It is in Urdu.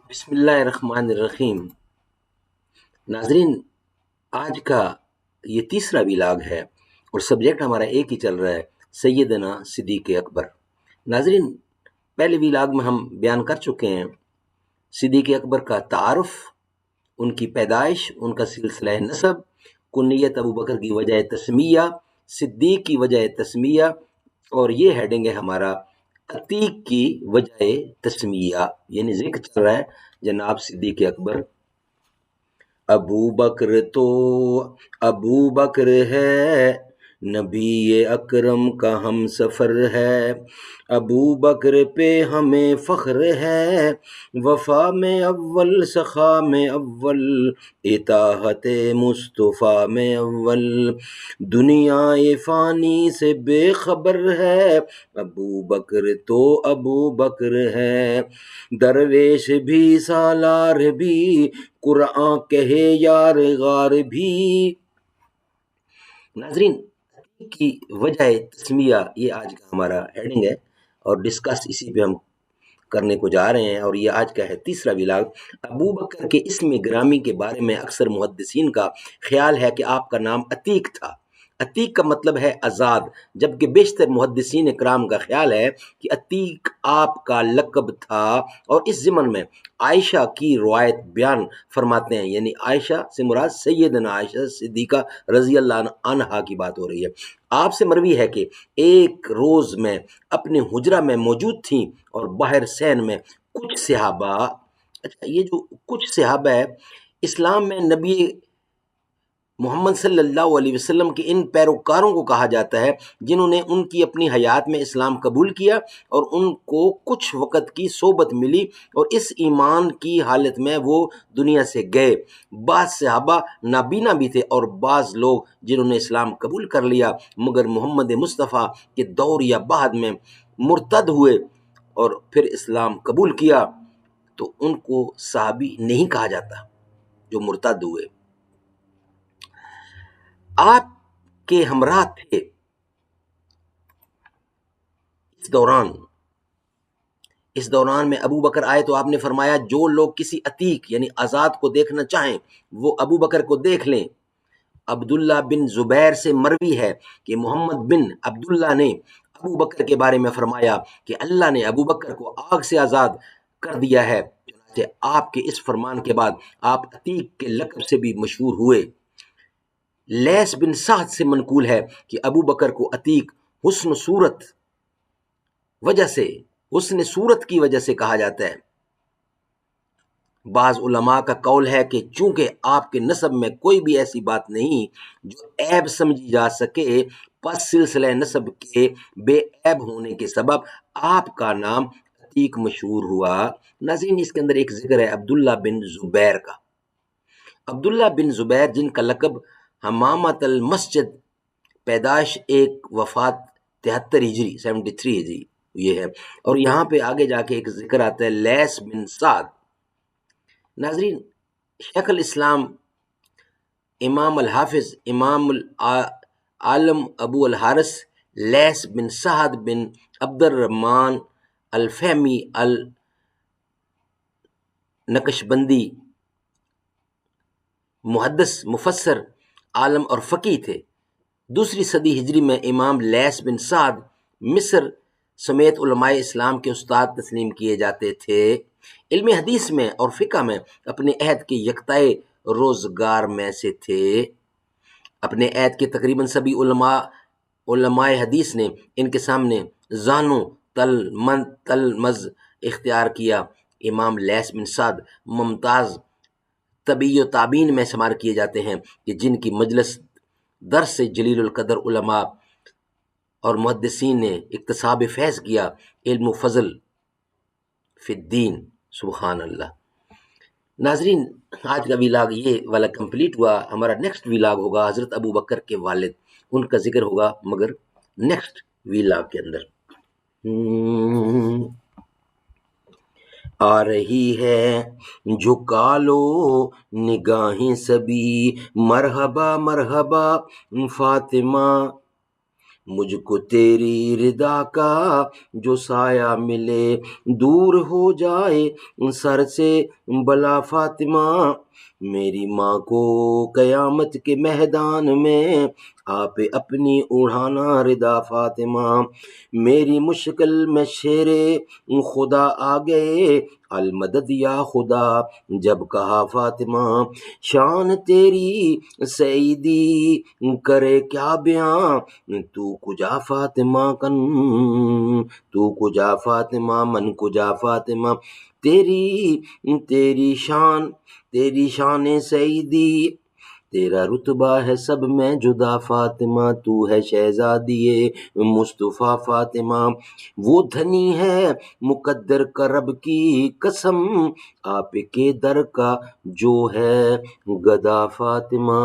بسم اللہ الرحمن الرحیم۔ ناظرین، آج کا یہ تیسرا ویلاگ ہے اور سبجیکٹ ہمارا ایک ہی چل رہا ہے، سیدنا صدیق اکبر۔ ناظرین، پہلے ویلاگ میں ہم بیان کر چکے ہیں صدیق اکبر کا تعارف، ان کی پیدائش، ان کا سلسلہ نسب، کنیت ابو بکر کی وجہ تسمیہ، صدیق کی وجہ تسمیہ، اور یہ ہیڈنگ ہے ہمارا عتیق کی وجہ تسمیہ، یعنی ذکر چل رہا ہے جناب صدیق اکبر۔ ابو بکر ہے، نبی اکرم کا ہم سفر ہے، ابو بکر پہ ہمیں فخر ہے، وفا میں اول، سخا میں اول، اطاعت مصطفیٰ میں اول، دنیا فانی سے بے خبر ہے، ابو بکر تو ابو بکر ہے، درویش بھی سالار بھی، قرآن کہے یار غار بھی۔ ناظرین، کی وجہ تسمیہ یہ آج کا ہمارا ہیڈنگ ہے اور ڈسکس اسی پہ ہم کرنے کو جا رہے ہیں، اور یہ آج کا ہے تیسرا ویلاگ۔ ابو بکر کے اسم گرامی کے بارے میں اکثر محدثین کا خیال ہے کہ آپ کا نام عتیق تھا۔ عتیق کا مطلب ہے آزاد، جبکہ بیشتر محدثین اکرام کا خیال ہے کہ عتیق آپ کا لقب تھا، اور اس ضمن میں عائشہ کی روایت بیان فرماتے ہیں، یعنی عائشہ سے مراد سیدنا عائشہ صدیقہ رضی اللہ عنہا کی بات ہو رہی ہے۔ آپ سے مروی ہے کہ ایک روز میں اپنے حجرہ میں موجود تھیں اور باہر سین میں کچھ صحابہ، اچھا یہ جو کچھ صحابہ ہے، اسلام میں نبی محمد صلی اللہ علیہ وسلم کے ان پیروکاروں کو کہا جاتا ہے جنہوں نے ان کی اپنی حیات میں اسلام قبول کیا اور ان کو کچھ وقت کی صحبت ملی اور اس ایمان کی حالت میں وہ دنیا سے گئے۔ بعض صحابہ نابینا بھی تھے اور بعض لوگ جنہوں نے اسلام قبول کر لیا مگر محمد مصطفیٰ کے دور یا بعد میں مرتد ہوئے اور پھر اسلام قبول کیا تو ان کو صحابی نہیں کہا جاتا جو مرتد ہوئے۔ آپ کے ہمراہ تھے اس دوران میں ابو بکر آئے تو آپ نے فرمایا جو لوگ کسی عتیق یعنی آزاد کو دیکھنا چاہیں وہ ابو بکر کو دیکھ لیں۔ عبداللہ بن زبیر سے مروی ہے کہ محمد بن عبداللہ نے ابو بکر کے بارے میں فرمایا کہ اللہ نے ابو بکر کو آگ سے آزاد کر دیا ہے، چنانچہ آپ کے اس فرمان کے بعد آپ عتیق کے لقب سے بھی مشہور ہوئے۔ لیس بن سعد سے منقول ہے کہ ابو بکر کو عتیق حسن صورت کی وجہ سے کہا جاتا ہے۔ بعض علماء کا قول ہے کہ چونکہ آپ کے نسب میں کوئی بھی ایسی بات نہیں جو عیب سمجھی جا سکے، پس سلسلہ نسب کے بے عیب ہونے کے سبب آپ کا نام عتیق مشہور ہوا۔ ناظرین، اس کے اندر ایک ذکر ہے عبداللہ بن زبیر کا۔ عبداللہ بن زبیر جن کا لقب حمامۃ المسجد، پیدائش 1 وفات 73 ہجری یہ ہے، اور یہاں پہ آگے جا کے ایک ذکر آتا ہے لیس بن سعد۔ ناظرین، شیخ الاسلام امام الحافظ امام العالم ابو الحارث لیس بن سعد بن عبد الرحمن الفہمی النقشبندی محدث، مفسر، عالم اور فقیہ تھے۔ 2 صدی ہجری میں امام لیس بن سعد مصر سمیت علماء اسلام کے استاد تسلیم کیے جاتے تھے۔ علم حدیث میں اور فقہ میں اپنے عہد کے یکتائے روزگار میں سے تھے۔ اپنے عہد کے تقریباً سبھی علماء حدیث نے ان کے سامنے زانو تلمذ اختیار کیا۔ امام لیس بن سعد ممتاز طبی و تابعین میں شمار کیے جاتے ہیں کہ جن کی مجلس درس سے جلیل القدر علماء اور محدثین نے اکتساب فیض کیا، علم و فضل فی الدین، سبحان اللہ۔ ناظرین، آج کا ویلاگ یہ والا کمپلیٹ ہوا۔ ہمارا نیکسٹ ویلاگ ہوگا حضرت ابو بکر کے والد، ان کا ذکر ہوگا مگر نیکسٹ ویلاگ کے اندر۔ آ رہی ہے جھکا لو نگاہیں سبھی، مرحبا مرحبا فاطمہ، مجھ کو تیری رضا کا جو سایہ ملے، دور ہو جائے سر سے بلا فاطمہ، میری ماں کو قیامت کے میدان میں آپ اپنی اڑانا رضا فاطمہ، میری مشکل میں شیر خدا آ گئے، المدد یا خدا جب کہا فاطمہ، شان تیری سیدی کرے کیا بیاں، تو کجا فاطمہ کن، تو کجا فاطمہ من کجا فاطمہ، تیری شان سیدی، تیرا رتبہ ہے سب میں جدا فاطمہ، تو ہے شہزادی مصطفیٰ فاطمہ، وہ دھنی ہے مقدر کا رب کی قسم، آپ کے در کا جو ہے گدا فاطمہ۔